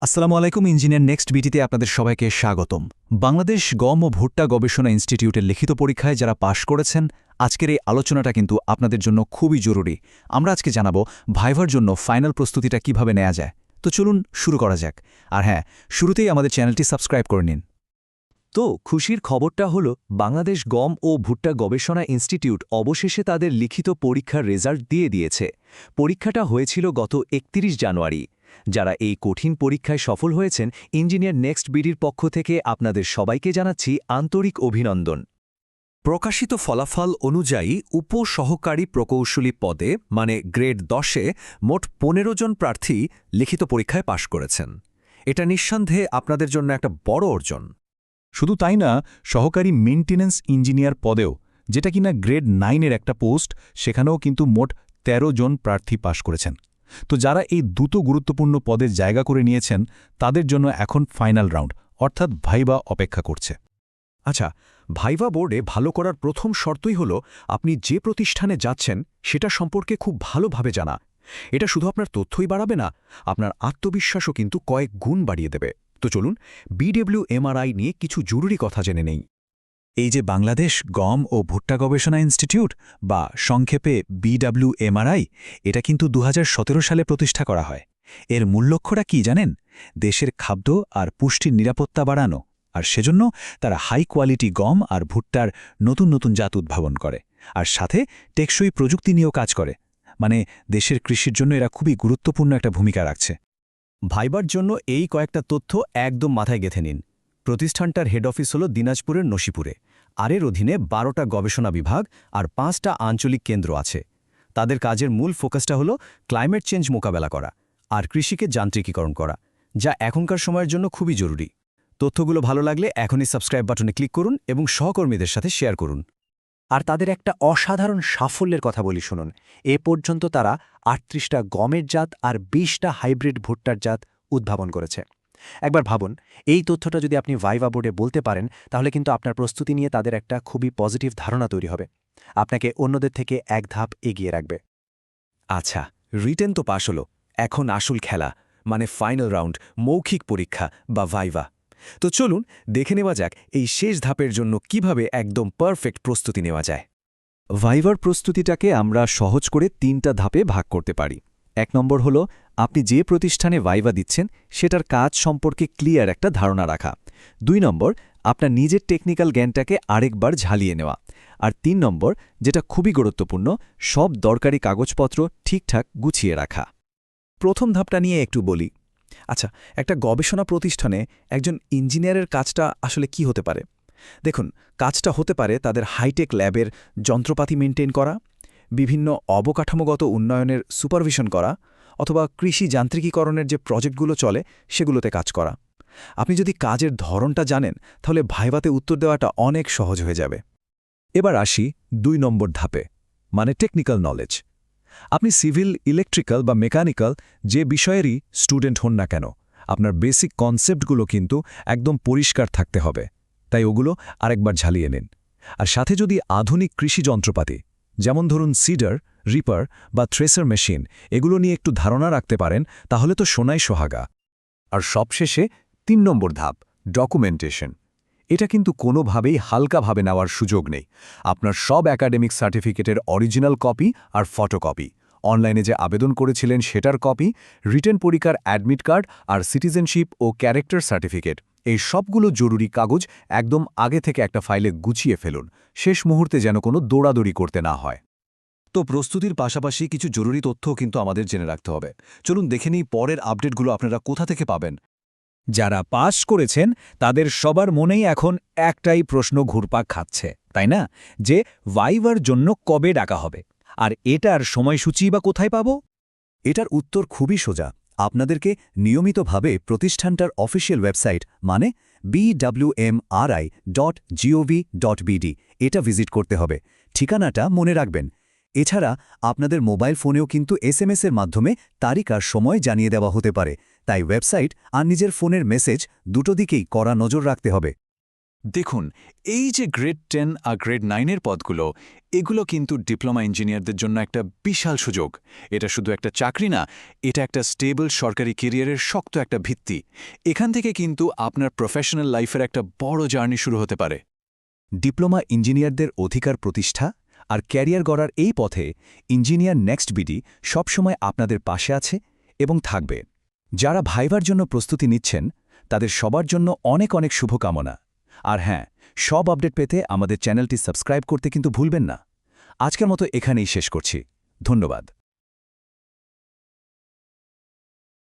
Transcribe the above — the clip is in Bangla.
আসসালামু আলাইকুম ইঞ্জিনিয়ার নেক্সট বিটিতে আপনাদের সবাইকে স্বাগতম। বাংলাদেশ গম ও ভুট্টা গবেষণা ইনস্টিটিউটের লিখিত পরীক্ষায় যারা পাশ করেছেন, আজকের এই আলোচনাটা কিন্তু আপনাদের জন্য খুবই জরুরি। আমরা আজকে জানাবো ভাইভার জন্য ফাইনাল প্রস্তুতিটা কিভাবে নেওয়া যায়। তো চলুন শুরু করা যাক। আর হ্যাঁ, শুরুতেই আমাদের চ্যানেলটি সাবস্ক্রাইব করে নিন। তো খুশির খবরটা হলো বাংলাদেশ গম ও ভুট্টা গবেষণা ইনস্টিটিউট অবশেষে তাদের লিখিত পরীক্ষার রেজাল্ট দিয়ে দিয়েছে। পরীক্ষাটা হয়েছিল গত ৩১ জানুয়ারি। যারা এই কঠিন পরীক্ষায় সফল হয়েছেন, ইঞ্জিনিয়ার নেক্সট বিডির পক্ষ থেকে আপনাদের সবাইকে জানাচ্ছি আন্তরিক অভিনন্দন। প্রকাশিত ফলাফল অনুযায়ী উপসহকারী প্রকৌশলী পদে মানে গ্রেড 10-এ মোট 15 জন প্রার্থী লিখিত পরীক্ষায় পাশ করেছেন। এটা নিঃসন্দেহে আপনাদের জন্য একটা বড় অর্জন। শুধু তাই না, সহকারী মেইনটেন্যান্স ইঞ্জিনিয়ার পদেও, যেটা কিনা গ্রেড 9-এর একটা পোস্ট, সেখানেও কিন্তু মোট 13 জন প্রার্থী পাশ করেছেন। তো যারা এই দুটো গুরুত্বপূর্ণ পদে জায়গা করে নিয়েছেন, তাদের জন্য এখন ফাইনাল রাউন্ড অর্থাৎ ভাইবা অপেক্ষা করছে। আচ্ছা, ভাইভা বোর্ডে ভালো করার প্রথম শর্তই হল আপনি যে প্রতিষ্ঠানে যাচ্ছেন সেটা সম্পর্কে খুব ভালোভাবে জানা। এটা শুধু আপনার তথ্যই বাড়াবে না, আপনার আত্মবিশ্বাসও কিন্তু কয়েক গুণ বাড়িয়ে দেবে। তো চলুন BWMRI নিয়ে কিছু জরুরি কথা জেনে নেই। এই যে বাংলাদেশ গম ও ভুট্টা গবেষণা ইনস্টিটিউট বা সংক্ষেপে BWMRI, এটা কিন্তু 2017 সালে প্রতিষ্ঠা করা হয়। এর মূল লক্ষ্যটা কি জানেন? দেশের খাদ্য আর পুষ্টির নিরাপত্তা বাড়ানো। আর সেজন্য তারা হাই কোয়ালিটি গম আর ভুট্টার নতুন নতুন জাত উদ্ভাবন করে, আর সাথে টেকসই প্রযুক্তি নিয়েও কাজ করে। মানে দেশের কৃষির জন্য এরা খুবই গুরুত্বপূর্ণ একটা ভূমিকা রাখছে। ভাইবার জন্য এই কয়েকটা তথ্য একদম মাথায় গেঁথে নিন। প্রতিষ্ঠানটার হেড অফিস হল দিনাজপুরের নসিপুরে। আর এর অধীনে 12টা গবেষণা বিভাগ আর 5টা আঞ্চলিক কেন্দ্র আছে। তাদের কাজের মূল ফোকাসটা হলো ক্লাইমেট চেঞ্জ মোকাবেলা করা আর কৃষিকে যান্ত্রিকীকরণ করা, যা এখনকার সময়ের জন্য খুবই জরুরি। তথ্যগুলো ভালো লাগলে এখনই সাবস্ক্রাইব বাটনে ক্লিক করুন এবং সহকর্মীদের সাথে শেয়ার করুন। আর তাদের একটা অসাধারণ সাফল্যের কথা বলি শুনুন। এ পর্যন্ত তারা ৩৮টা গমের জাত আর ২০টা হাইব্রিড ভুট্টার জাত উদ্ভাবন করেছে। একবার ভাবুন, এই তথ্যটা যদি আপনি ভাইভা বোর্ডে বলতে পারেন, তাহলে কিন্তু আপনার প্রস্তুতি নিয়ে তাদের একটা খুবই পজিটিভ ধারণা তৈরি হবে। আপনাকে অন্যদের থেকে এক ধাপ এগিয়ে রাখবে। আচ্ছা, রিটেন তো পাশ হলো, এখন আসল খেলা মানে ফাইনাল রাউন্ড, মৌখিক পরীক্ষা বা ভাইভা। তো চলুন দেখে নেওয়া যাক এই শেষ ধাপের জন্য কিভাবে একদম পারফেক্ট প্রস্তুতি নেওয়া যায়। ভাইভার প্রস্তুতিটাকে আমরা সহজ করে 3টা ধাপে ভাগ করতে পারি। 1 নম্বর হলো আপনি যে প্রতিষ্ঠানে ভাইভা দিচ্ছেন সেটার কাজ সম্পর্কে ক্লিয়ার একটা ধারণা রাখা। 2 নম্বর আপনার নিজের টেকনিক্যাল জ্ঞানটাকে আরেকবার ঝালিয়ে নেওয়া। আর 3 নম্বর, যেটা খুবই গুরুত্বপূর্ণ, সব দরকারি কাগজপত্র ঠিকঠাক গুছিয়ে রাখা। প্রথম ধাপটা নিয়ে একটু বলি। আচ্ছা, একটা গবেষণা প্রতিষ্ঠানে একজন ইঞ্জিনিয়ারের কাজটা আসলে কি হতে পারে? দেখুন, কাজটা হতে পারে তাদের হাইটেক ল্যাবের যন্ত্রপাতি মেনটেন করা, বিভিন্ন অবকাঠামোগত উন্নয়নের সুপারভিশন করা, অথবা কৃষি যান্ত্রিকীকরণের যে প্রজেক্টগুলো চলে সেগুলোতে কাজ করা। আপনি যদি কাজের ধরনটা জানেন, তাহলে ভাইভাতে উত্তর দেওয়াটা অনেক সহজ হয়ে যাবে। এবার আসি 2 নম্বর ধাপে, মানে টেকনিক্যাল নলেজ। আপনি সিভিল, ইলেকট্রিক্যাল বা মেকানিক্যাল যে বিষয়েরই স্টুডেন্ট হন না কেন, আপনার বেসিক কনসেপ্টগুলো কিন্তু একদম পরিষ্কার থাকতে হবে। তাই ওগুলো আরেকবার ঝালিয়ে নিন। আর সাথে যদি আধুনিক কৃষি যন্ত্রপাতি, যেমন ধরুন সিডার, রিপার বা থ্রেসার মেশিন, এগুলো নিয়ে একটু ধারণা রাখতে পারেন, তাহলে তো সোনাই সোহাগা। আর সবশেষে 3 নম্বর ধাপ, ডকুমেন্টেশন। এটা কিন্তু কোনোভাবেই হালকাভাবে নেওয়ার সুযোগ নেই। আপনার সব একাডেমিক সার্টিফিকেটের অরিজিনাল কপি আর ফটোকপি, অনলাইনে যে আবেদন করেছিলেন সেটার কপি, রিটেন পরীক্ষার অ্যাডমিট কার্ড আর সিটিজেনশিপ ও ক্যারেক্টার সার্টিফিকেট, এই সবগুলো জরুরি কাগজ একদম আগে থেকে একটা ফাইলে গুছিয়ে ফেলুন। শেষ মুহূর্তে যেন কোনো দৌড়াদৌড়ি করতে না হয়। তো প্রস্তুতির পাশাপাশি কিছু জরুরি তথ্যও কিন্তু আমাদের জেনে রাখতে হবে। চলুন দেখে নিই পরের আপডেটগুলো আপনারা কোথা থেকে পাবেন। যারা পাস করেছেন তাদের সবার মনেই এখন একটাই প্রশ্ন ঘুরপাক খাচ্ছে, তাই না? যে ভাইভার জন্য কবে ডাকা হবে, আর এটার সময়সূচি বা কোথায় পাব? এটার উত্তর খুবই সোজা। আপনাদেরকে নিয়মিতভাবে প্রতিষ্ঠানটার অফিসিয়াল ওয়েবসাইট মানে bwmri.gov.bd এটা ভিজিট করতে হবে। ঠিকানাটা মনে রাখবেন। এছাড়া আপনাদের মোবাইল ফোনেও কিন্তু SMS-এর মাধ্যমে তারিখ আর সময় জানিয়ে দেওয়া হতে পারে। তাই ওয়েবসাইট আর নিজের ফোনের মেসেজ দুটো দিকেই কড়া নজর রাখতে হবে। দেখুন, এই যে গ্রেড 10 আর গ্রেড 9-এর পদগুলো, এগুলো কিন্তু ডিপ্লোমা ইঞ্জিনিয়ারদের জন্য একটা বিশাল সুযোগ। এটা শুধু একটা চাকরি না, এটা একটা স্টেবল সরকারি ক্যারিয়ারের শক্ত একটা ভিত্তি। এখান থেকে কিন্তু আপনার প্রফেশনাল লাইফের একটা বড় জার্নি শুরু হতে পারে। ডিপ্লোমা ইঞ্জিনিয়ারদের অধিকার প্রতিষ্ঠা আর ক্যারিয়ার গড়ার এই পথে ইঞ্জিনিয়ার নেক্সট বিডি সবসময় আপনাদের পাশে আছে এবং থাকবে। যারা ভাইবার জন্য প্রস্তুতি নিচ্ছেন তাদের সবার জন্য অনেক অনেক শুভকামনা। আর হ্যাঁ, সব আপডেট পেতে আমাদের চ্যানেলটি সাবস্ক্রাইব করতে কিন্তু ভুলবেন না। আজকের মতো এখানেই শেষ করছি। ধন্যবাদ।